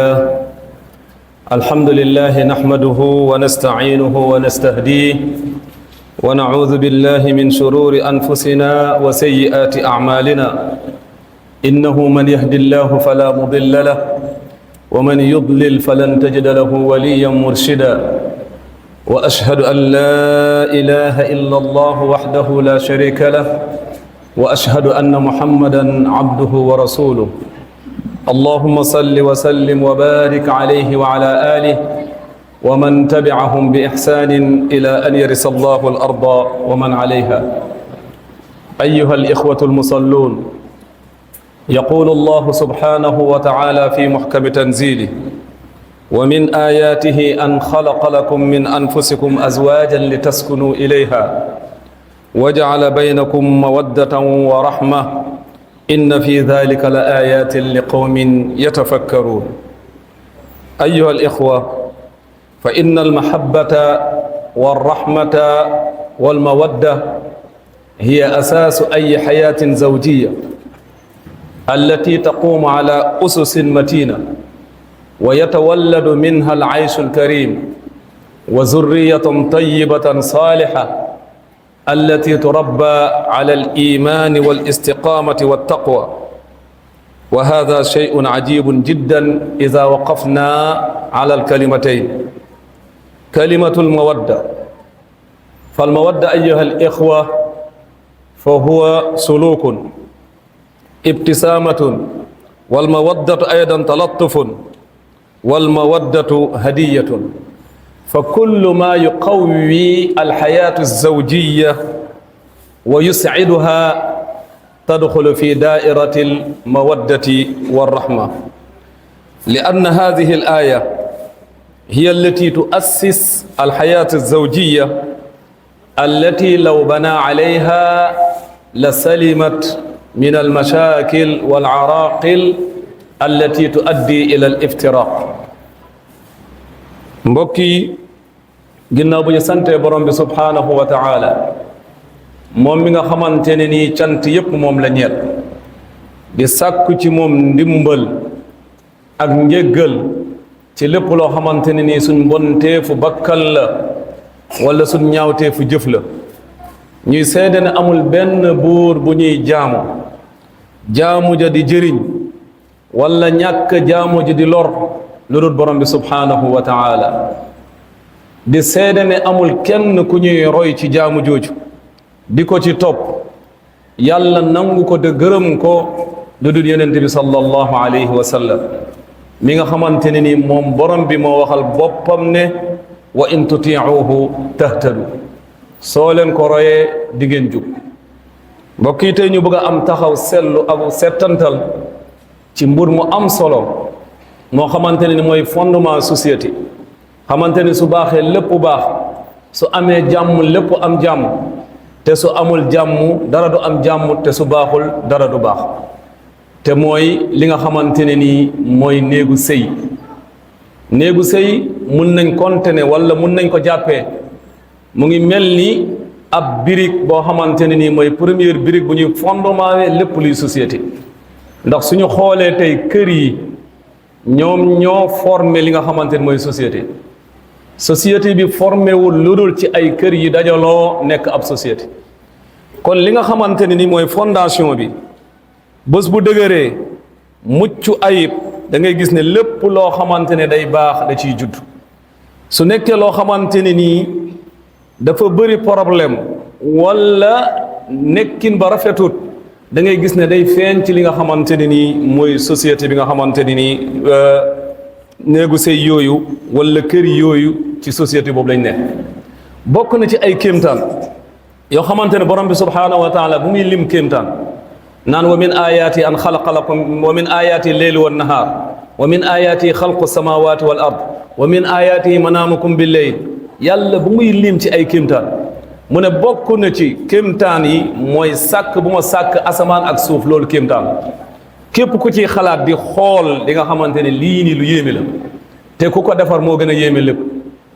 لله الحمد لله نحمده ونستعينه ونستهديه ونعوذ بالله من شرور أنفسنا وسيئات أعمالنا إنه من يهد الله فلا مضل له ومن يضلل فلن تجد له وليا مرشدا وأشهد أن لا إله إلا الله وحده لا شريك له وأشهد أن محمدا عبده ورسوله اللهم صل وسلم وبارك عليه وعلى آله ومن تبعهم بإحسان إلى أن يرث الله الأرض ومن عليها أيها الإخوة المصلون يقول الله سبحانه وتعالى في محكم تنزيله ومن آياته أن خلق لكم من أنفسكم أزواجا لتسكنوا إليها وجعل بينكم مودة ورحمة إن في ذلك لآيات لقوم يتفكرون أيها الإخوة فإن المحبة والرحمة والمودة هي أساس أي حياة زوجية التي تقوم على أسس متينة ويتولد منها العيش الكريم وذرية طيبة صالحة التي تربى على الإيمان والاستقامة والتقوى وهذا شيء عجيب جدا إذا وقفنا على الكلمتين كلمة المودة فالمودة أيها الإخوة فهو سلوك ابتسامة والمودة أيضا تلطف والمودة هدية فكل ما يقوي الحياة الزوجية ويسعدها تدخل في دائرة المودة والرحمة لأن هذه الآية هي التي تؤسس الحياة الزوجية التي لو بنى عليها لسلمت من المشاكل والعراقل التي تؤدي إلى الافتراق mbokki ginnaaw bu ñu santee borom bi subhaanahu wa taala moom mi nga xamante ne nii cant yépp moom la ñeel di sàkku ci moom ndimbal ak njéggal ci lépp loo xamante ne nii suñ mbonteefu bakkal la wala suñ ñaawteefu jëf la ñuy seede ne amul benn buur bu ñuy jaamu ja di jëriñ wala ñàkk jaamu ji di lor lu dul borom bi subhaanahu wa taala di seede ne amul kenn ku ñuy roy ci jaamu jooju di ko ci topp yàlla nangu ko te gërëm ko lu dul yonent bi sallallahu alayhi wa sallam mi nga xamante ne ni moom borom bi moo waxal boppam ne wa in tutiuhu tahtadu soo leen ko royee di ngeen jub mbokk yi tey ñu bëgg a am taxaw sellu ak settantal ci mbir mu am solo moo xamante ne ni mooy fondement société xamante ni su baaxee lépp baax su amee jàmm lépp am jàmm te su amul jàmm dara du am jàmm te su baaxul dara du baax te mooy li nga xamante ne nii mooy néegu sëy mun nañ konte ne wala mun nañ ko jàppee mu ngi mel ni ab brique boo xamante ne nii mooy première brique bu ñuy fondement lépp luy société ndax suñu xoolee tey kër yi ñoom ñoo formé li nga xamante ne mooy société bi formé wul lu dul ci ay kër yi dajaloo nekk ab société kon li nga xamante ne ni mooy fondation bi bés bu dëgëree mucc ayib da ngay gis ne lépp loo xamante ne day baax da ciy judd su nekkee loo xamante ne nii dafa bëri problème wala nekkin ba rafetut da ngay gis ne day feeñ ci li nga xamante ne nii mooy société bi nga xamante ne nii néegu sëy yooyu wala kër yooyu ci société boobu lañ nekk bokk na ci ay kéemtaan yoo xamante ne borom bi subhaanahu wa taala bu muy lim kéemtaan naan wa min ayaati an xalaqa lakum wa min ayaati leyli wan nahaar wa min ayaati xalqu samawati wal ard wa min ayaati manaamukum bil leyl yàlla bu muy lim ci ay kéemtaan mu ne bokk na ci kéemtaan yi mooy sàkk bu ma sàkk asamaan ak suuf loolu kéemtaan képp ku ci xalaat di xool di nga xamante ne lii nii lu yéeme la te ku ko defar moo gën a yéeme lépp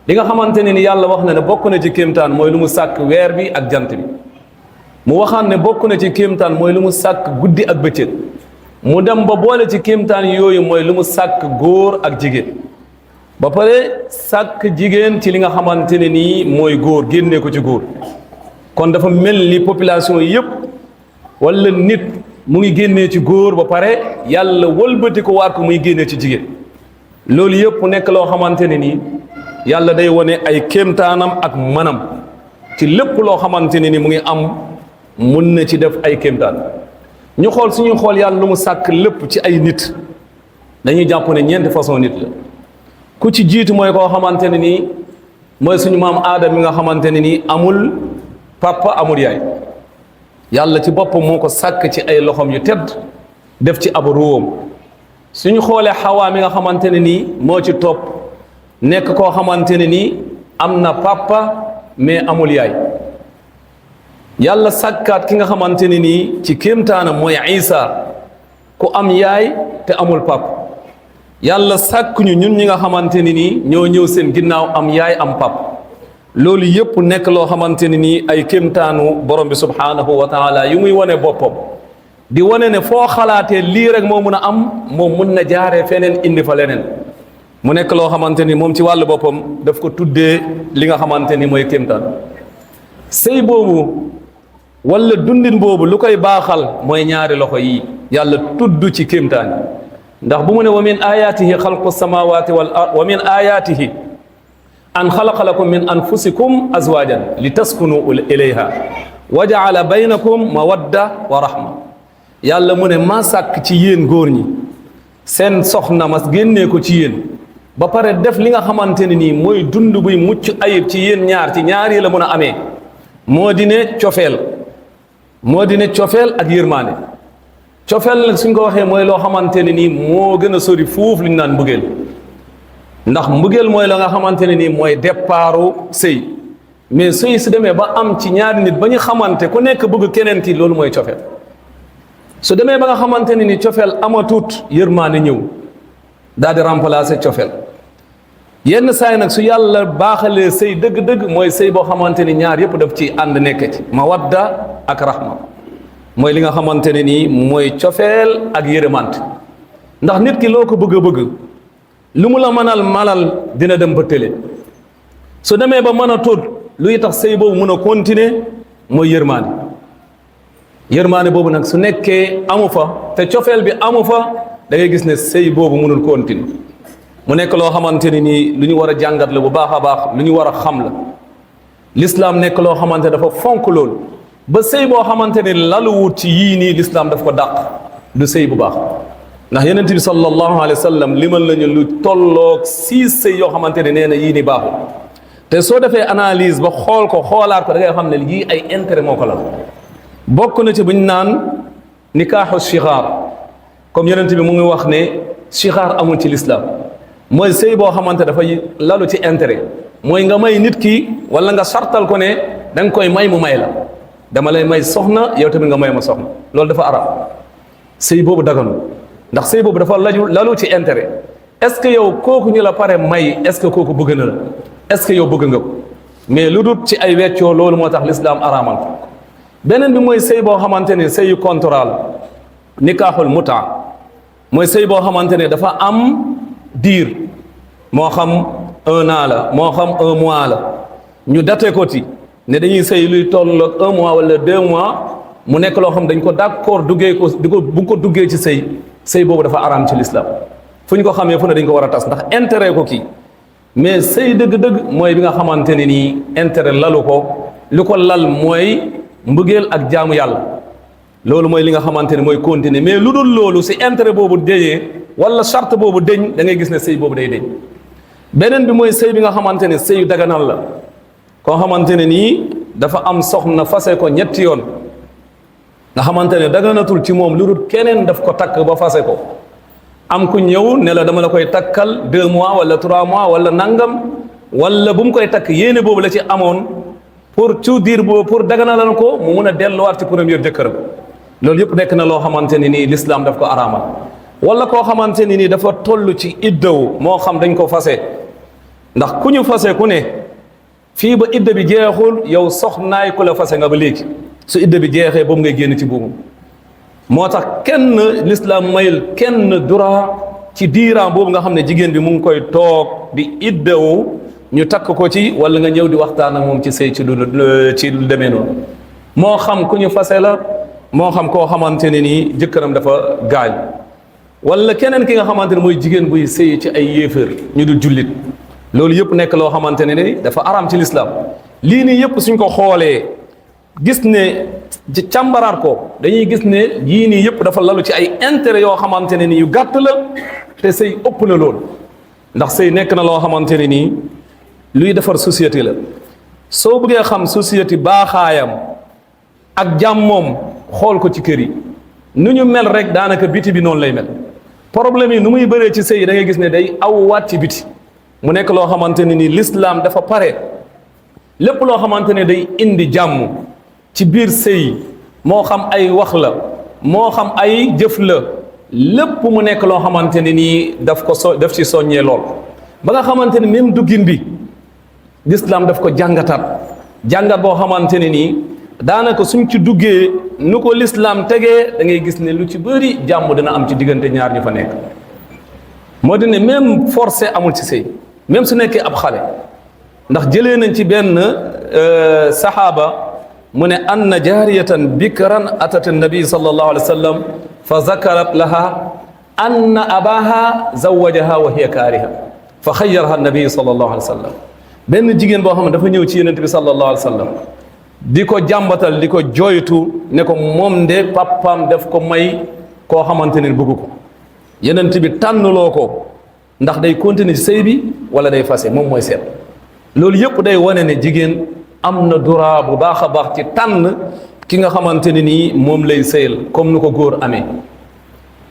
li nga xamante ne ni yàlla wax na ne bokk na ci kéemtaan mooy lu mu sàkk weer bi ak jant bi mu waxaan ne bokk na ci kéemtaan mooy lu mu sàkk guddi ak bëccëg mu dem ba boole ci kéemtaan yooyu mooy lu mu sàkk góor ak jigéen ba pare sàkk jigéen ci li nga xamante ne nii mooy góor génnee ko ci góor kon dafa mel ni population yépp wala nit mu ngi génnee ci góor ba pare yàlla wëlbati ko waat ko muy génnee ci jigéen loolu yëpp nekk loo xamante ne nii yàlla day wone ay kéemtaanam ak manam ci lépp loo xamante ne ni mu ngi am mun na ci def ay kéemtaan ñu xool suñuy xool yàlla lu mu sàkk lépp ci ay nit dañuy jàpp ne ñeenti façon nit la ku ci jiitu mooy koo xamante ne nii mooy suñu maam aadama mi nga xamante ne nii amul papa amul yaay yàlla ci boppam moo ko sàkk ci ay loxoom yu tedd def ci ab ruwam suñu xoolee xawaa mi nga xamante ne nii moo ci topp nekk koo xamante ne nii am na papa mais amul yaay yàlla sàkkaat ki nga xamante ne nii ci kéemtaanam mooy Isa ku am yaay te amul papa yàlla sàkk ñu ñun ñi nga xamante ne nii ñoo ñëw seen ginnaaw am yaay am papa loolu yëpp nekk loo xamante ne nii ay kéemtaanu borom bi subhaanahu wa taala yu muy wane boppam di wane ne foo xalaatee lii rek moo mun a am moom mun na jaaree feneen indi fa leneen mu nekk loo xamante ni moom ci wàllu boppam daf ko tuddee li nga xamante ni mooy kéemtaan sëy boobu wala dundin boobu lu koy baaxal mooy ñaari loxo yi yàlla tudd ci kéemtaan ndax bu mu ne wa min ayaatihi xalqu samawati wal ard wa min ayaatihi an xalaqa lakum min anfusikum azwajan li taskunu ilayha wa jaala baynakum mawadda wa rahma yàlla mu ne maa sàkk ci yéen góor ñi seen soxna mas génnee ko ci yéen ba pare def li nga xamante ne nii mooy dund buy mucc ayib ci yéen ñaar ci ñaar yi la mun a amee moo di ne cofeel ak yërmaande cofeel nag suñ ko waxee mooy loo xamante ne nii moo gën a sori fuuf li ñu naan mbëggeel ndax mbëggeel mooy la nga xamante ne nii mooy départu sëy mais sëy su demee ba am ci ñaari nit ba ñu xamante ku nekk bëgg keneen ki loolu mooy cofeel su demee ba nga xamante ne ni cofeel amatut yërmaande ñëw daal di remplacer cofeel yenn saa yi nag su yàlla baaxalee sëy dëgg-dëgg mooy sëy boo xamante ni ñaar yëpp daf ci ànd nekk ci mawadda ak rahma mooy li nga xamante ne nii mooy cofeel ak yërëmante ndax nit ki loo ko bëgg a bëgg lu mu la mënal malal dina dem ba tële su demee ba mën a tóot luy tax sëy boobu mën a continuer mooy yërmaande boobu nag su nekkee amu fa te cofeel bi amu fa da ngay gis ne sëy boobu mënul continuer mu nekk loo xamante ne nii lu ñu war a jàngat la bu baax a baax lu ñu war a xam la l'islam nekk loo xamante dafa fonk loolu ba sëy boo xamante ne laluwut ci yii nii l'islam daf ko dàq du sëy bu baax ndax yonent bi sallallahu alayhi wa sallam limal nañu lu tolloog 6 sëy yoo xamante ne nee na yii ni baaxul te soo defee analyse ba xool ko xoolaat ko da ngay xam ne yii ay intérêt moo ko lal bokk na ci bu ñu naan nikaaxu shixaar comme yonent bi mu ngi wax ne shixaar amul ci l'islam mooy sëy boo xamante dafay lalu ci intérêt mooy nga may nit ki wala nga sartal ko ne da nga koy may mu may la dama lay may soxna yow tamit nga may ma soxna loolu dafa arab sëy boobu daganu ndax sëy boobu dafa lalu ci intérêt est-ce que yow kooku ñu la pare may est-ce que kooku bëgg na la est-ce que yow bëgg nga ko mais lu dul ci ay weccoo loolu moo tax l'islam araamal ko beneen bi mooy sëy boo xamante ne sëyu contrat la nikaaxul mutaa mooy sëy boo xamante ne dafa am diir moo xam 1 an la moo xam 1 mois la ñu date ko ci ne dañuy sëy luy toll ak 1 mois wala 2 mois mu nekk loo xam dañ ko d'accord duggee ko bu ko duggee ci sëy boobu dafa araam ci l'islam fu ñu ko xamee fu ne dañ ko war a tas ndax intérêt ko kii mais sëy dëgg-dëgg mooy bi nga xamante ne nii intérêt lalu ko lu ko lal mooy mbëggeel ak jaamu yàlla loolu mooy li nga xamante ne mooy continuer mais lu dul loolu si intérêt boobu déñee wala charte boobu déñ da ngay gis ne sëy boobu day déñ beneen bi mooy sëy bi nga xamante ne sëyu daganal la koo xamante ne nii dafa am soxna fase ko ñetti yoon nga xamante ne daganatul ci moom lu dul keneen daf ko takk ba fase ko am ku ñëw ne la dama la koy takkal 2 mois wala 3 mois wala nangam wala bu mu koy takk yéene boobu la ci amoon pour ci diir boobu pour daganalal ko mu mun a delluwaat ci première jëkkëram loolu yëpp nekk na loo xamante ne nii l'islam daf ko araamal wala koo xamante ne nii dafa toll ci iddawu moo xam dañ ko fase ndax ku ñu fase ku ne fii ba idda bi jeexul yow soxnaay ku la fase nga ba léegi su idda bi jeexee boobu ngay génn ci buumu moo tax kenn l'islam mayul kenn droit ci diiraam boobu nga xam ne jigéen bi mu ngi koy toog di iddewu ñu takk ko ci wala nga ñëw di waxtaan ak moom ci sëy ci lu demee noonu moo xam ku ñu fase la moo xam koo xamante ne nii jëkkëram dafa gaañ wala keneen ki nga xamante ne mooy jigéen buy sëy ci ay yéeféer ñu dul jullit loolu yëpp nekk loo xamante ne ni dafa araam ci lislaam lii nii yëpp suñ ko xoolee gis ne càmbaraat ko dañuy gis ne yii nii yëpp dafa lalu ci ay intérêt yoo xamante ne nii yu gàtt la te sëy ëpp na loolu ndax sëy nekk na loo xamante ne nii luy defar société la soo bëggee xam société baaxaayam ak jàmmoom xool ko ci kër yi nu ñu mel rek daanaka biti bi noonu lay mel problème yi nu muy bëree ci sëy da ngay gis ne day awwaat ci biti mu nekk loo xamante ne nii l'islam dafa pare lépp loo xamante ne day indi jàmm ci biir sëy moo xam ay wax la moo xam ay jëf la lépp mu nekk loo xamante ne nii daf ci soññee lool ba nga xamante ne même duggin bi l'islam daf ko jàngat boo xamante ne nii daanaka suñ ci duggee nu ko l'islam tegee da ngay gis ne lu ci bëri jàmm dina am ci diggante ñaar ñu fa nekk moo di ne même forcé amul ci sëy même su nekkee ab xale ndax jëlee nañ ci benn saxaaba mu ne anna jaariyatan bikran atat annabi sallallahu alayhi wa sallam fa zakarat laha anna abaha zawajaha wa hiya kaariha fa xayyaraha annabi sallallahu alayhi wa sallam benn jigéen boo xam ne dafa ñëw ci yonent bi sallallahu alayhi wa sallam di ko jàmbatal di ko jooytu ne ko moom de papaam def ko may koo xamante ne bëgg ko yonent bi tànnloo ko ndax day continuer ci sëy bi wala day fase moom mooy seet loolu yëpp day wane ne jigéen am na droit bu baax a baax ci tànn ki nga xamante ne nii moom lay sëyal comme nu ko góor amee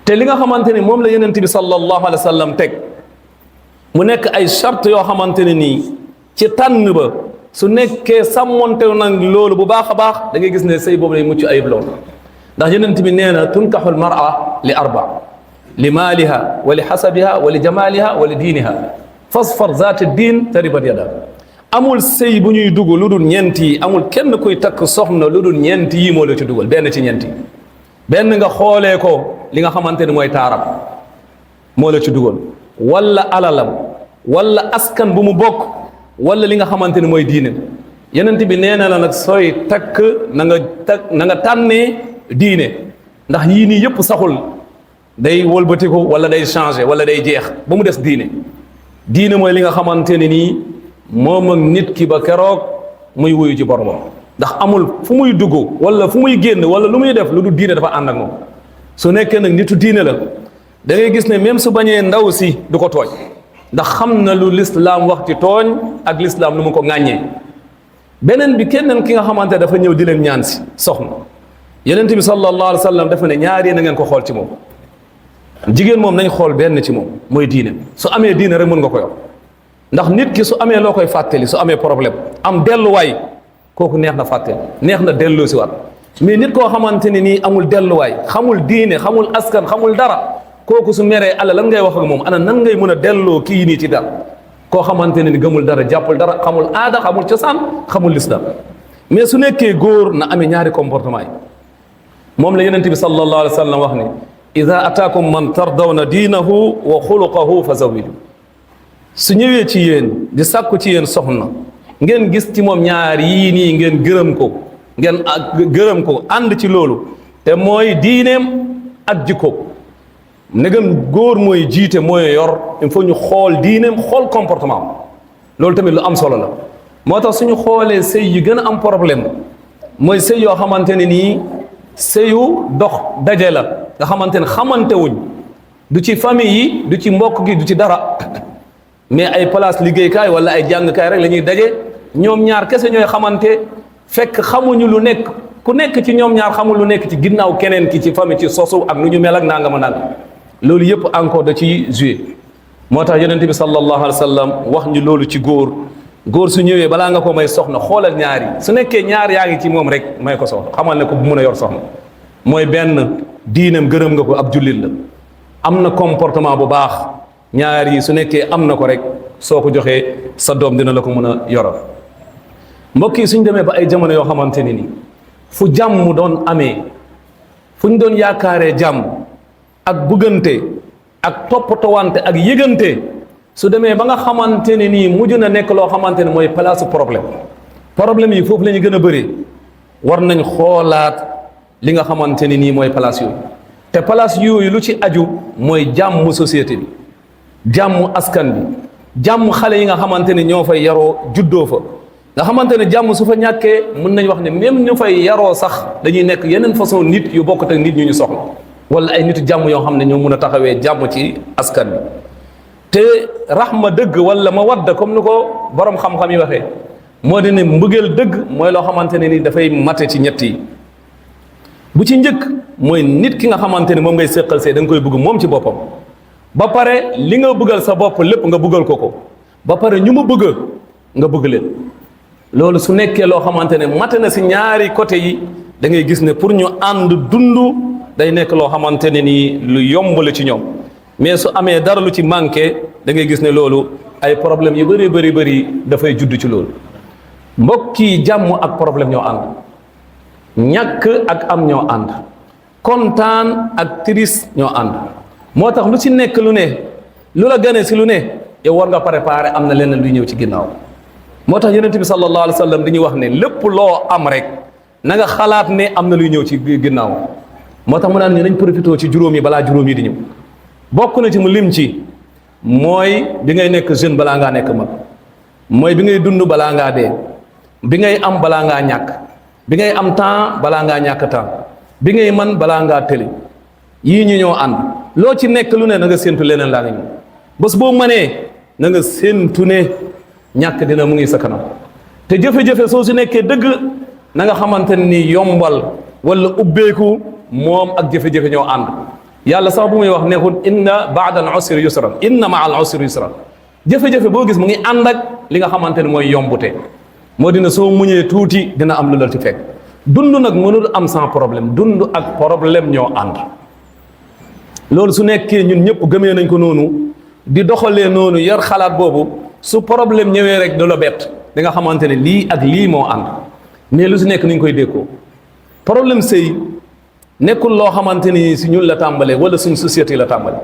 te li nga xamante ni moom la yonent bi sallallahu alayhi wa sallam teg mu nekk ay charte yoo xamante ne nii ci tànn ba su nekkee sàmmonte nag loolu bu baax a baax da ngay gis ne sëy boobu lay mucc ayib loolu ndax yonent bi nee na tunkaxul mar'a li arba li maaliha wa li xasabiha wa li jamaliha wa li diiniha fasfar zaati diin taribat yada amul sëy bu ñuy dugg lu dul ñeent yi amul kenn kuy takk soxna lu dul ñeent yi moo la ci dugal benn ci ñeent yi benn nga xoolee ko li nga xamante ne mooy taaram moo la ci dugal wala alalam wala askan bu mu bokk wala li nga xamante ne mooy diine yenent bi nee na la nag sooy takk na nga tànnee diine ndax yii nii yëpp saxul day wëlbatiku wala day changé wala day jeex ba mu des diine mooy li nga xamante ne nii moom ak nit ki ba keroog muy wuyu ci boromam ndax amul fu muy dugg wala fu muy génn wala lu muy def lu du diine dafa ànd ak moom su nekkee nag nitu diine la da ngay gis ne même su bañee ndaw si du ko tooñ ndax xam na lu lislaam wax ci tooñ ak lislaam lu mu ko ŋàññee beneen bi keneen ki nga xamante dafa ñëw di leen ñaan si soxna yonent bi sallallahu alayhi wa sallam dafa ne ñaar yi na ngeen ko xool ci moom jigéen moom nañ xool benn ci moom mooy diine su amee diine rek mën nga ko yor ndax nit ki su amee loo koy fàttali su amee problème am delluwaay kooku neex na fàttali neex na delloo si waat mais nit koo xamante ne nii amul delluwaay xamul diine xamul askan xamul dara kooku su meree ala lan ngay wax ak moom ana nan ngay mën a delloo kii nii ci dara koo xamante ne ni gëmul dara jàppul dara xamul aada xamul cosaan xamul lislam mais su nekkee góor na amee ñaari comportement yi moom la yonent bi sallallahu alayhi wa sallam wax ni ida ataakum man tardawna diinahu wa xuluqahu fa zawiju su ñëwee ci yéen di sàkku ci yéen soxna ngeen gis ci moom ñaar yii nii ngeen gërëm ko ànd ci loolu te mooy diineem ak jikko negam góor mooy jiite mooy yor il faut ñu xool diineem xool comportement loolu tamit lu am solo la moo tax suñu xoolee sëy yu gën a am problème mooy sëy yoo xamante ne nii sëyu dox daje la nga xamante ne xamante wuñ du ci famille yi du ci mbokk gi du ci dara mais ay place liggéeykaay wala ay jàngkaay rek la ñuy daje ñoom ñaar kese ñooy xamante fekk xamuñu lu nekk ku nekk ci ñoom ñaar xamul lu nekk ci ginnaaw keneen ki ci famille ci sosu ak nu ñu mel ak nangama nang loolu yëpp encore da ci joué moo tax yonent bi sallallahu alayhi wa sallam wax ñu loolu ci góor su ñëwee balaa nga ko may soxna xoolal ñaar yi su nekkee ñaar yaa ngi ci moom rek may ko soxna xamal ne ko bu mën a yor soxna mooy benn diinam gërëm nga ko ab jullit la am na comportement bu baax ñaar yi su nekkee am na ko rek soo ko joxee sa doom dina la ko mën a yoral mbokk yi suñ demee ba ay jamono yoo xamante ni fu jàmm doon amee fu ñu doon yaakaaree jàmm ak bëggante ak toppatowante ak yëgante su demee ba nga xamante ne nii mujj na nekk loo xamante ne mooy place problème yi foofu la ñu gën a bëri war nañ xoolaat li nga xamante ne nii mooy place yooyu te place yooyu lu ci aju mooy jàmm société bi jàmm askan bi jàmm xale yi nga xamante ne ñoo fay yaroo juddoo fa nga xamante ne jàmm su fa ñàkkee mën nañ wax ne même ñu fay yaroo sax dañuy nekk yeneen façon nit yu bokkut ak nit ñu soxla wala ay nitu jàmm yoo xam ne ñoo mën a taxawee jàmm ci askan bi te raxma dëgg wala mawadda comme ni ko borom xam-xam yi waxee moo di ne mbëggeel dëgg mooy loo xamante ne ni dafay mate ci ñett yi bu ci njëkk mooy nit ki nga xamante ne moom ngay séqal see da nga koy bëgg moom ci boppam ba pare li nga bëggal sa bopp lépp nga bëggal ko ba pare ñu ma bëgg nga bëgg leen loolu su nekkee loo xamante ne mate na si ñaari côté yi da ngay gis ne pour ñu ànd dund day nekk loo xamante ne nii lu yomb la ci ñoom mais su amee dara lu ci manqué da ngay gis ne loolu ay problème yu bëri dafay judd ci loolu mbokk yi jàmm ak problème ñoo ànd ñàkk ak am ñoo ànd kontaan ak triste ñoo ànd moo tax lu ci nekk lu ne lu la gane si lu ne yow war nga préparer am na leneen luy ñëw ci ginnaaw moo tax yonent bi sallallahu alayhi wa sallam dañuy wax ne lépp loo am rek na nga xalaat ne am na luy ñëw ci ginnaaw moo tax mu naan ñu nañ profité ci juróom yi balaa juróom yi di ñëw bokk na ci mu lim ci mooy bi ngay nekk jeune balaa ngaa nekk mag mooy bi ngay dund balaa ngaa dee bi ngay am balaa ngaa ñàkk bi ngay am temps balaa ngaa ñàkk temps bi ngay man balaa ngaa tëli yii ñu ñoo ànd loo ci nekk lu ne na nga séentu leneen laa nga ñëw bés boo mënee na nga séentu ne ñàkk dina mu ngi sa kanam te jafe-jafe soo si nekkee dëgg na nga xamante ni yombal wala ubbeeku moom ak jafe-jafe ñoo ànd yàlla sax bu muy wax nekkul inna ba'da al usri yusran inna ma'a al usri yusran jafe-jafe boo gis mu ngi ànd ak li nga xamante ne mooy yombute moo dina soo muñee tuuti dina am lu la ci fekk dund nag mënul am sans problème dund ak problème ñoo ànd loolu su nekkee ñun ñëpp gëmee nañ ko noonu di doxalee noonu yar xalaat boobu su problème ñëwee rek du la bett di nga xamante ne lii ak lii moo ànd mais lu si nekk ni ñu koy déggoo problème sëy nekkul loo xamante ni si ñun la tàmbalee wala suñ société la tàmbale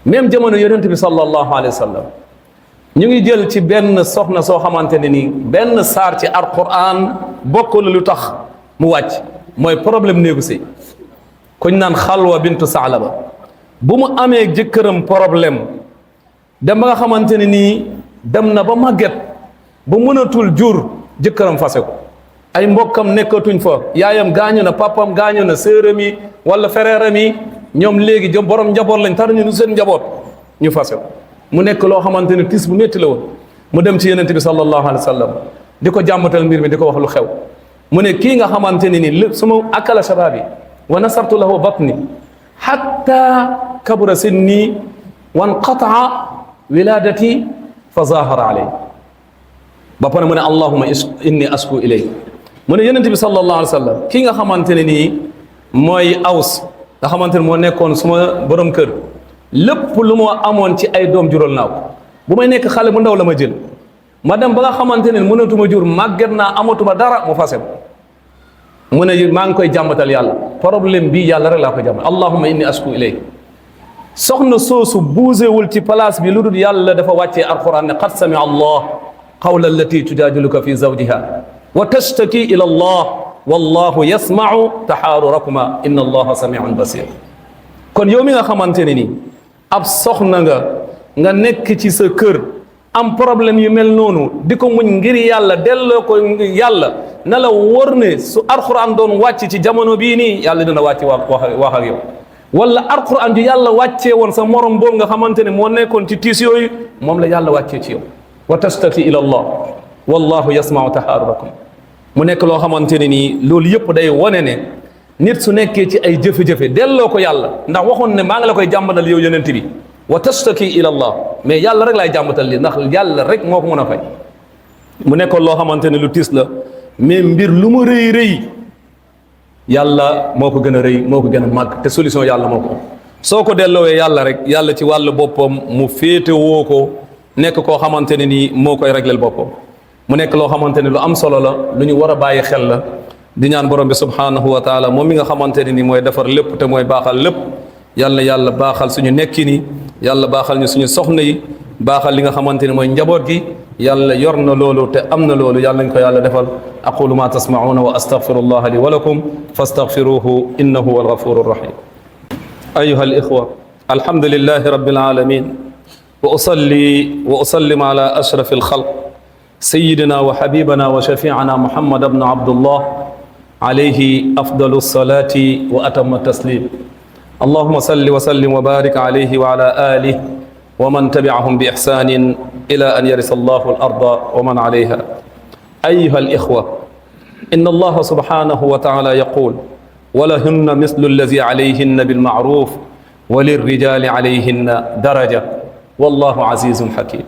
même jamono yonent bi sallallahu alayhi wa sallam ñu ngi jël ci benn soxna soo xamante ne nii benn saar ci alquran bokk na lu tax mu wàcc mooy problème néegu sëy kuñ naan xalwa bintu saalaba bu mu amee jëkkëram problème dem ba nga xamante ne nii dem na ba màgget ba mënatul jur jëkkëram fase ko ay mbokkam nekkatuñ fa yaayam gaañu na papam gaañu na sëram yi wala fereeram yi ñoom léegi jom borom njaboot lañ tar ñu nu seen njaboot ñu fase ko mu nekk loo xamante ne tis bu métti la woon mu dem ci yenente bi sallallahu alayhi wa sallam di ko jàmbatal mbir mi di ko wax lu xew mu ne kii nga xamante ne ni lépp suma akala shababi wa nasartu lahu batni hatta kabura sinni wa nqataa wiladati fa zahara alay ba pare mu ne allahuma inni asku ilay mu ne yenente bi sallallahu alayhi wa sallam kii nga xamante ne nii mooy aws nga xamante ne moo nekkoon suma borom kër lépp lu ma amoon ci ay doom jural naa ko bu may nekk xale bu ndaw la ma jël ma dem ba nga xamante ne mënatuma jur màgget naa amatuma dara mu fase mu ne maa ngi koy jàmbatal yàlla problème bi yàlla rek laa koy jàmbat allahumma inni asku ilayk soxna soosu buusewul ci place bi lu dul yàlla dafa wàccee alquran ne qad sami allah qawla allati tujadiluka fi zawjiha wa tashtaki ila allah wallahu yasmau taxaarurakuma inna allaha samiun basir kon yow mi nga xamante ne nii ab soxna nga nekk ci sa kër am problème yu mel noonu di ko muñ ngir yàlla delloo ko yàlla na la wóor ne su alquran doon wàcc ci jamono bii nii yàlla dina wàcc wax ak yow wala alquran ju yàlla wàccee woon sa morom boobu nga xamante ne moo nekkoon ci tiis yooyu moom la yàlla wàccee ci yow wa tastaki ila allah wallahu yasmau tahaarurakum mu nekk loo xamante ne nii loolu yëpp day wone ne nit su nekkee ci ay jafe-jafe delloo ko yàlla ndax waxoon ne maa ngi la koy jàmbatal yow yonent bi wa tastaki ila allah mais yàlla rek laay jàmbatal lii ndax yàlla rek moo ko mën a fay mu nekkoon loo xamante ne lu tiis la mais mbir lu mu rëy rëy yàlla moo ko gën a rëy moo ko gën a màgg te solution yàlla moo ko soo ko delloowee yàlla rek yàlla ci wàllu boppam mu féete woo ko nekk koo xamante ne nii moo koy régleel boppam mu nekk loo xamante ne lu am solo la lu ñu war a bàyyi xel la di ñaan borom bi subhanahu wa taala moom mi nga xamante ne ni mooy defar lépp te mooy baaxal lépp yàlla yàlla baaxal suñu nekkin yi yàlla baaxal ñu suñu soxna yi baaxal li nga xamante ne mooy njaboot gi yàlla yor na loolu te am na loolu yàlla nañ ko yàlla defal aqulu ma tasmauna wa astaghfirullaha li wa lakum fastaghfiruhu innahu huwal ghafurur rahim ayuha al ikhwa alhamdulillahi rabbil alamin wa usallim ala ashrafil khalq sayyidina wa habibana wa shafi'ana muhammad ibn abdullah alayhi afdalu salati wa atamma taslim اللهم صل وسلم وبارك عليه وعلى آله ومن تبعهم بإحسان إلى أن يرث الله الأرض ومن عليها أيها الإخوة إن الله سبحانه وتعالى يقول ولهن مثل الذي عليهن بالمعروف وللرجال عليهن درجة والله عزيز حكيم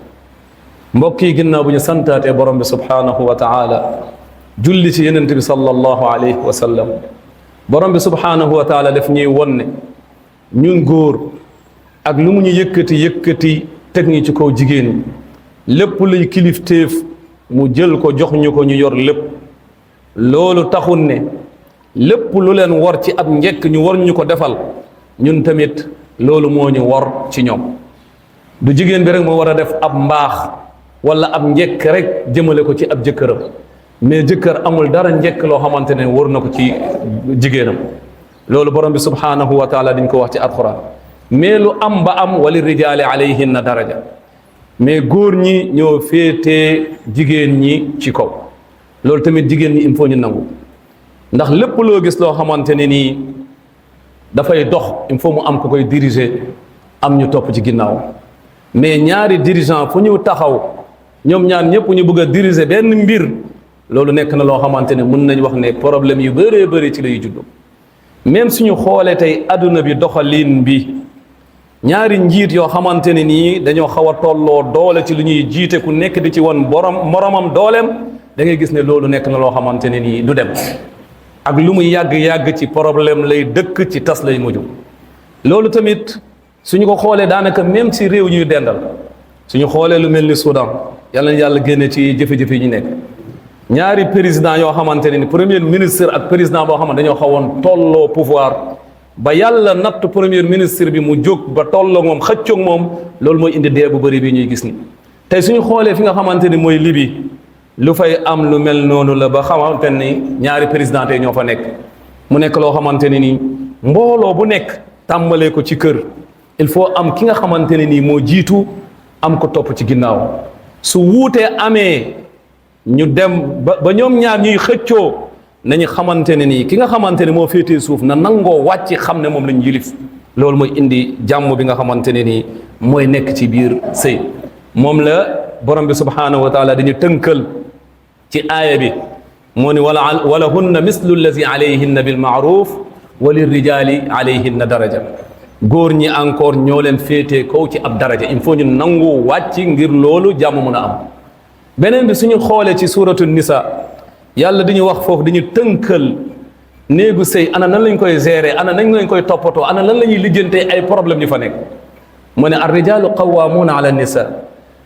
mbokki ginnaaw bu ñu santaatee borom bi subhanahu wa taala julli ci yonent bi sallallahu alayhi wa sallam borom bi subhanahu wa taala def ñuy wonne ñun góor ak lu mu ñu yëkkati teg ñu ci kaw jigéen ñi lépp luy kilifteef mu jël ko jox ñu ko ñu yor lépp loolu taxul ne lépp lu leen war ci ab njekk ñu war ñu ko defal ñun tamit loolu moo ñu war ci ñoom du jigéen bi rek moo war a def ab mbaax wala ab njekk rek jëmale ko ci ab jëkkëram mais jëkkër amul dara njekk loo xamante ne war na ko ci jigéenam loolu borom bi subhanahu wa taala dañ ko wax ci alquran mais lu am ba am wali rijaali alayhinna daraja mais góor ñi ñoo féetee jigéen ñi ci kaw loolu tamit jigéen ñi il faut ñu nangu ndax lépp loo gis loo xamante ne nii dafay dox il faut mu am ku koy diriger am ñu topp ci ginnaaw mais ñaari dirigeant fu ñu taxaw ñoom ñaar ñëpp ñu bëgg a diriger benn mbir loolu nekk na loo xamante ne mën nañ wax ne problème yu bëree bëri ci lay juddoo même suñu xoolee tey adduna bi doxalin bi ñaari njiit yoo xamante ne nii dañoo xaw a tolloo doole ci lu ñuy jiite ku nekk di ci won moromam dooleem da ngay gis ne loolu nekk na loo xamante ne nii du dem ak lu muy yàgg-yàgg ci problème lay dëkk ci tas lay mujj loolu tamit suñu ko xoolee daanaka même si réew ñuy dendal suñu xoolee lu mel ni Soudan yàlla na yàlla génne ci jafe-jafe yi ñu nekk ñaari président yoo xamante ne ni premier ministre ak président boo xamante dañoo xawoon tolloo pouvoir ba yàlla natt premier ministre bi mu jóg ba tolloo moom xëccoog moom loolu mooy indi dee bu bëri bi ñuy gis ni tey suñu xoolee fi nga xamante ni mooy Libye lu fay am lu mel noonu la ba xamante ni ñaari président tey ñoo fa nekk mu nekk loo xamante ne ni mbooloo bu nekk tàmbalee ko ci kër il faut am ki nga xamante ne nii moo jiitu am ko topp ci ginnaaw su wuutee amee ñu dem ba ñoom ñaar ñuy xëccoo nañu xamante ne nii ki nga xamante ne moo féetee suuf na nangoo wàcc xam ne moom lañ yilif loolu mooy indi jàmm bi nga xamante ne nii mooy nekk ci biir sëy moom la borom bi subhanahu wa taala dañu tënkal ci aaya bi moo ni wala hunna mislu allazi alayhinna bil maaruf wa lirrijali alayhinna daraja góor ñi encore ñoo leen féetee kaw ci ab daraja il faut ñu nangu wàcc ngir loolu jàmm mën a am beneen bi suñu xoolee ci suratu nisa yàlla dañu wax foofu dañu tënkal néegu sëy ana nan lañ koy gérer ana nan lañ koy toppatoo ana lan la ñuy lijjantee ay problème yu fa nekk mu ne arrijalu qawwamuna ala nisa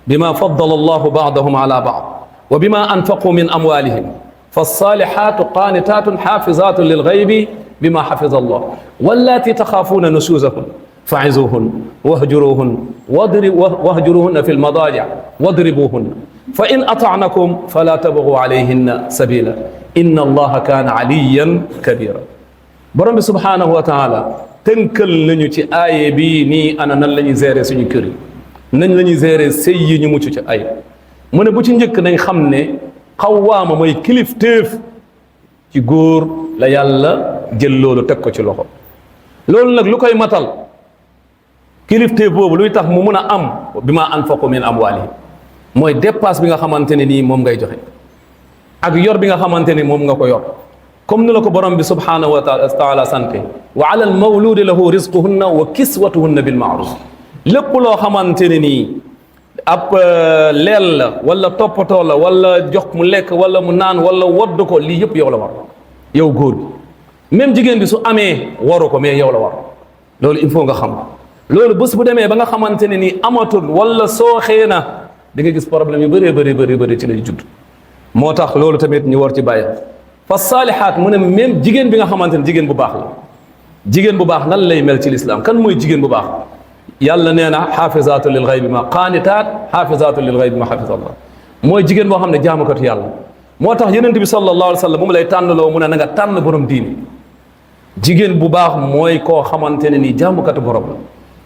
bima faddala allahu baadahum ala baad wa bima anfaqu min amwalihim fassalihatu qanitatun xafizatun lilghaybi bima xafiza allah wallati taxaafuuna nushuzahun fa'izuhun wahjuruhunna fi lmadaji wadribuhunna fa in ata'nakum fala tabghu alayhinna sabila inna allaha kaana aliyan kabira borom bi subhanahu wa taala tënkal nañu ci aaye bii nii ana nan la ñuy gérer suñu kër yi nañ la ñuy gérer sëy yi ñu mucc ci ay mu ne bu ci njëkk nañ xam ne xawaama mooy kilifteef ci góor la yàlla jël loolu teg ko ci loxo loolu nag lu koy matal kilifteef boobu luy tax mu mun a am bi ma anfaqu min amwalihim mooy dépasse bi nga xamante ne nii moom ngay joxe ak yor bi nga xamante ni moom nga ko yor comme ni la ko borom bi subhanahu wa taala sante wa ala al mawludi lahu rizquhunna wa kiswatuhunna bil ma'ruf lépp loo xamante ne nii ab leel la wala toppatoo la wala jox mu lekk wala mu naan wala wodd ko lii yëpp yow la war yow góor bi même jigéen bi su amee waru ko mais yow la war loolu il faut nga xam loolu bés bu demee ba nga xamante ne nii amatul wala sooxee na da nga gis problème yu bëree bëri ci lay judd moo tax loolu tamit ñu war ci bàyyi fa saalihaat mu ne même jigéen bi nga xamante ne jigéen bu baax la jigéen bu baax nan lay mel ci lislaam kan mooy jigéen bu baax yàlla nee na xaafizaatu lil xaybi ma qaanitaat xaafizaatu lil xaybi ma xafizallah mooy jigéen boo xam ne jaamukatu yàlla moo tax yonent bi sallallahu alayhi wa sallam mu lay tànnloo mu ne na nga tànn borom diini jigéen bu baax mooy koo xamante ne nii jaamukatu borom la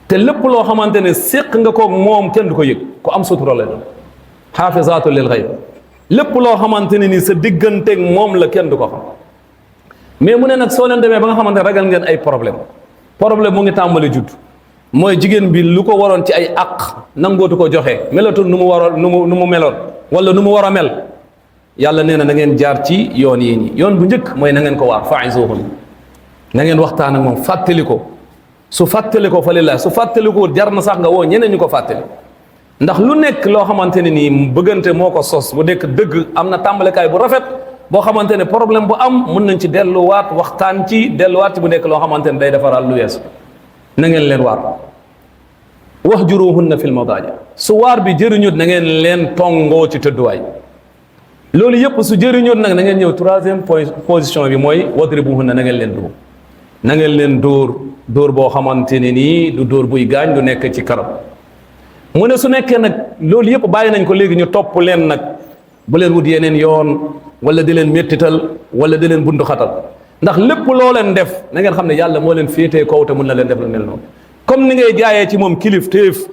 te lépp loo xamante ne séq nga koog moom kenn du ko yëg ku am sutura la doon xaafizaatu lil xayb lépp loo xamante ne nii sa digganteeg moom la kenn du ko xam mais mu ne nag soo leen demee ba nga xamante ne ragal ngeen ay problème mu ngi tàmbali judd mooy jigéen bi lu ko waroon ci ay àq nangootu ko joxe melatul nu mu waroon nu mu meloon wala nu mu war a mel yàlla nee na na ngeen jaar ci yoon yi nii yoon bu njëkk mooy na ngeen ko waar fa'izuhun na ngeen waxtaan ak moom fàttali ko su fàttali ko fa lillahi su fàttali ko jar na sax nga woo ñeneen ñu ko fàttali ndax lu nekk loo xamante ne nii bëggante moo ko sos bu nekk dëgg am na tàmbalekaay bu rafet boo xamante ne problème bu am mun nañ ci delluwaat waxtaan ci delluwaat ci bu nekk loo xamante ne day defaral lu weesu na ngeen leen waar wahjuruhunna fil madaaji su waar bi jëriñut na ngeen leen tongoo ci tëdduwaay loolu yëpp su jëriñut nag na ngeen ñëw troisième position bi mooy wadribuhunna na ngeen leen dóor na ngeen leen dóor boo xamante ne nii du dóor buy gaañ du nekk ci karam mu ne su nekkee nag loolu yëpp bàyyi nañ ko léegi ñu topp leen nag bu leen wut yeneen yoon wala di leen méttital wala di leen bundu xatal ndax lépp loo leen def na ngeen xam ne yàlla moo leen féetee kaw te mun na leen def lu mel noonu comme ni ngay jaayee ci moom kilifteef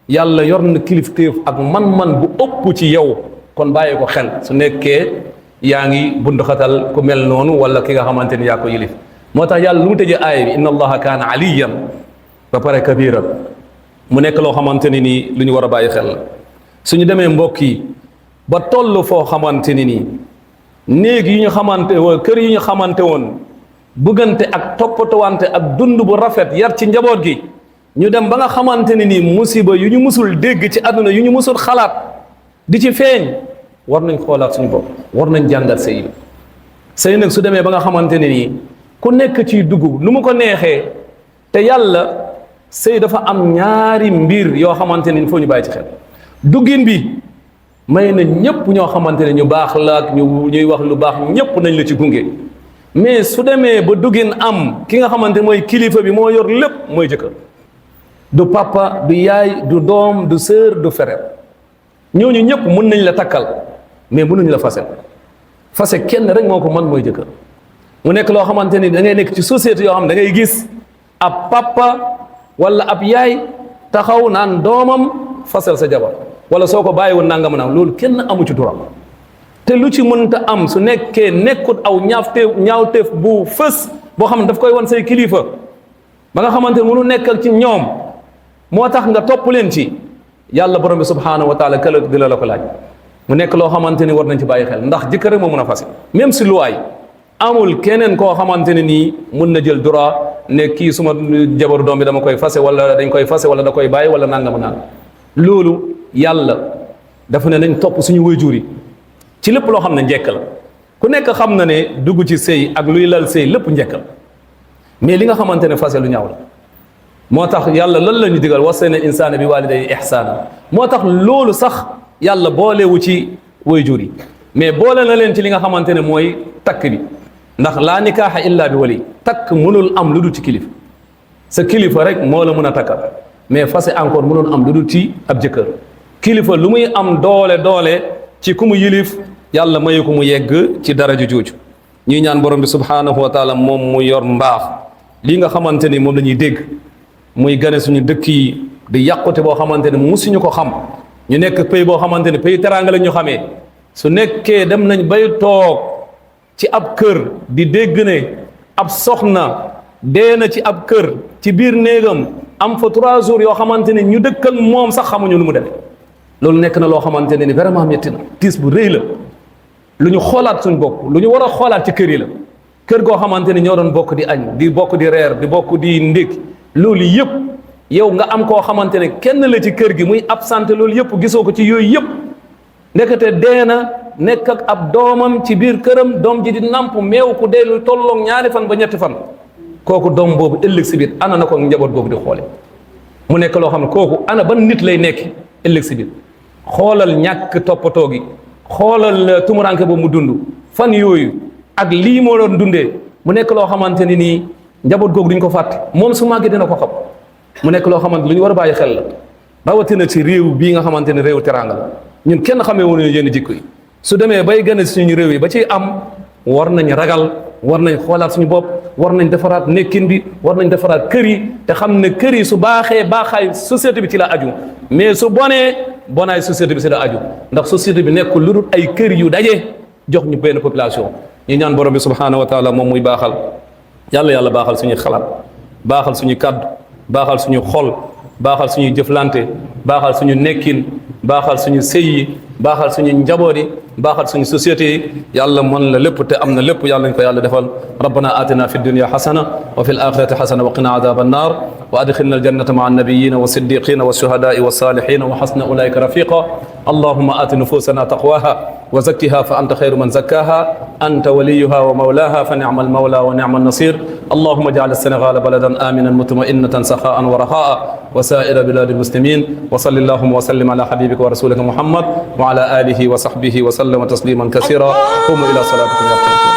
yàlla yor na kilifteef ak man-man bu ëpp ci yow kon bàyyi ko xel su nekkee yaa ngi bundu xatal ku mel noonu wala ki nga xamante ni yaa ko yilif moo tax yàlla lu mu tëjee aaya bi inna allaha kaana aliyan ba pare kabiran mu nekk loo xamante ni nii lu ñu war a bàyyi xel la suñu demee mbokk yi ba toll foo xamante ni nii néeg yi ñu xamante woon kër yi ñu xamante woon bëggante ak toppatowante ak dund bu rafet yar ci njaboot gi ñu dem ba nga xamante ni nii musiba yu ñu musul dégg ci àdduna yu ñu musul xalaat di ci feeñ war nañ xoolaat suñu bopp war nañ jàngat sëy bi sëy nag su demee ba nga xamante ni nii ku nekk ciy dugg nu mu ko neexee te yàlla sëy dafa am ñaari mbir yoo xamante ni foo ñu bàyyi ci xel duggin bi may na ñëpp ñoo xamante ne ñu baax la ak ñuy wax lu baax ñëpp nañ la ci gunge mais su demee ba duggin am ki nga xamante mooy kilifa bi moo yor lépp mooy jëkkër du papa du yaay du doom du sœur du frère ñooñu ñëpp mën nañ la takkal mais mënuñ la fase kenn rek moo ko mën mooy jëkkër mu nekk loo xamante ni da ngay nekk ci société yoo xam da ngay gis ab papa wala ab yaay taxaw naan doomam fasal sa jabar wala soo ko bàyyiwoon nangam naam loolu kenn amu ci droit te lu ci mënta am su nekkee nekkut aw ñaawteef bu fës boo xam ne daf koy wan say kilifa ba nga xamante ne mënu nekkal ci ñoom moo tax nga topp leen ci yàlla borom bi subhanahu wa taala këla di la ko laaj mu nekk loo xamante ni war nañ ci bàyyi xel ndax jëkkër rek moo mën a fase même si luwaay amul keneen koo xamante ne nii mun na jël droit ne kii suma jabaru doom bi dama koy fase wala dañ koy fase wala da koy bàyyi wala nangam naan loolu yàlla dafa ne nañ topp suñu waajur yi ci lépp loo xam ne njekk la ku nekk xam na ne dugg ci sëy ak luy lal sëy lépp njekk la mais li nga xamante ne fase lu ñaaw la moo tax yàlla lan la ñu digal wassayna insaana bi waalidayhi ihsaana moo tax loolu sax yàlla boolewu ci waajur yi mais boole na leen ci li nga xamante ne mooy takk bi ndax laa nikaaxa illa bi wali takk mënul am lu dul ci kilifa sa kilifa rek moo la mën a takkal mais fase encore mënul am lu dul ci ab jëkkër kilifa lu muy am doole ci ku mu yilif yàlla mayu ko mu yegg ci daraja jooju ñuy ñaan borom bi subhanahu wa taala moom mu yor mbaax lii nga xamante ni moom la ñuy dégg muy gane suñu dëkk yi di yàqute boo xamante ne musuñu ko xam ñu nekk pays boo xamante ne pays teraanga la ñu xamee su nekkee dem nañ bay toog ci ab kër di dégg ne ab soxna dee na ci ab kër ci biir néegam am fa 3 jours yoo xamante ne ñu dëkk ak moom sax xamuñu lu mu demee loolu nekk na loo xamante ne ni vraiment métti na tiis bu rëy la lu ñu xoolaat suñ bopp lu ñu war a xoolaat ci kër yi la kër goo xamante ne ñoo doon bokk di añ di bokk di reer di bokk di ndékki loolu yëpp yow nga am koo xamante ne kenn la ci kër gi muy absenté loolu yëpp gisoo ko ci yooyu yëpp ndekete dee na nekk ak ab doomam ci biir këram doom ji di namp meew ku dee lu tolloog 2 fan ba 3 fan kooku doom boobu ëllëg si biir ana na ko njaboot googu di xoole mu nekk loo xam ne kooku ana ban nit lay nekk ëllëg si biir xoolal ñàkk toppatoo gi xoolal tumuranke boobu mu dund fan yooyu ak lii moo doon dundee mu nekk loo xamante ni nii njaboot googu duñ ko fàtte moom su màggee dina ko xam mu nekk loo xamante lu ñu war a bàyyi xel la rawatina ci réew bii nga xamante ne réew teranga la ñun kenn xamee woon yenn jikko yi su demee bay gën a suñu réew yi ba ciy am war nañ ragal war nañ xoolaat suñu bopp war nañ defaraat nekkin bi war nañ defaraat kër yi te xam ne kër yi su baaxee baaxaay société bi ci la aju mais su bonee bonaay société bi ci la aju ndax société bi nekkul lu dul ay kër yu daje jox ñu benn population ñu ñaan borom bi subhanahu wa taala moom muy baaxal yàlla baaxal suñuy xalaat baaxal suñu kàddu baaxal suñu xol baaxal suñuy jëflante baaxal suñu nekkin baaxal suñu sëy yi baaxal suñu njaboot yi baaxal suñu société yi yàlla mën la lépp te am na lépp yàlla nañ ko yàlla defal rabbana atina fi dunya xasana wa fi alaxirati xasana wa qina adaba annar wa adxilna aljannata maa annabiyina wa siddiqina wa shuhadai wa salihina wa xasna ulaika rafiqa allahuma ati nufusana taqwaha وزكها فأنت خير من زكاها أنت وليها ومولاها فنعم المولى ونعم النصير اللهم اجعل السنغال بلدا آمنا مطمئنة سخاء ورخاء وسائر بلاد المسلمين وصل اللهم وسلم على حبيبك ورسولك محمد وعلى آله وصحبه وسلم تسليما كثيرا قوموا إلى صلاتكم يرحمكم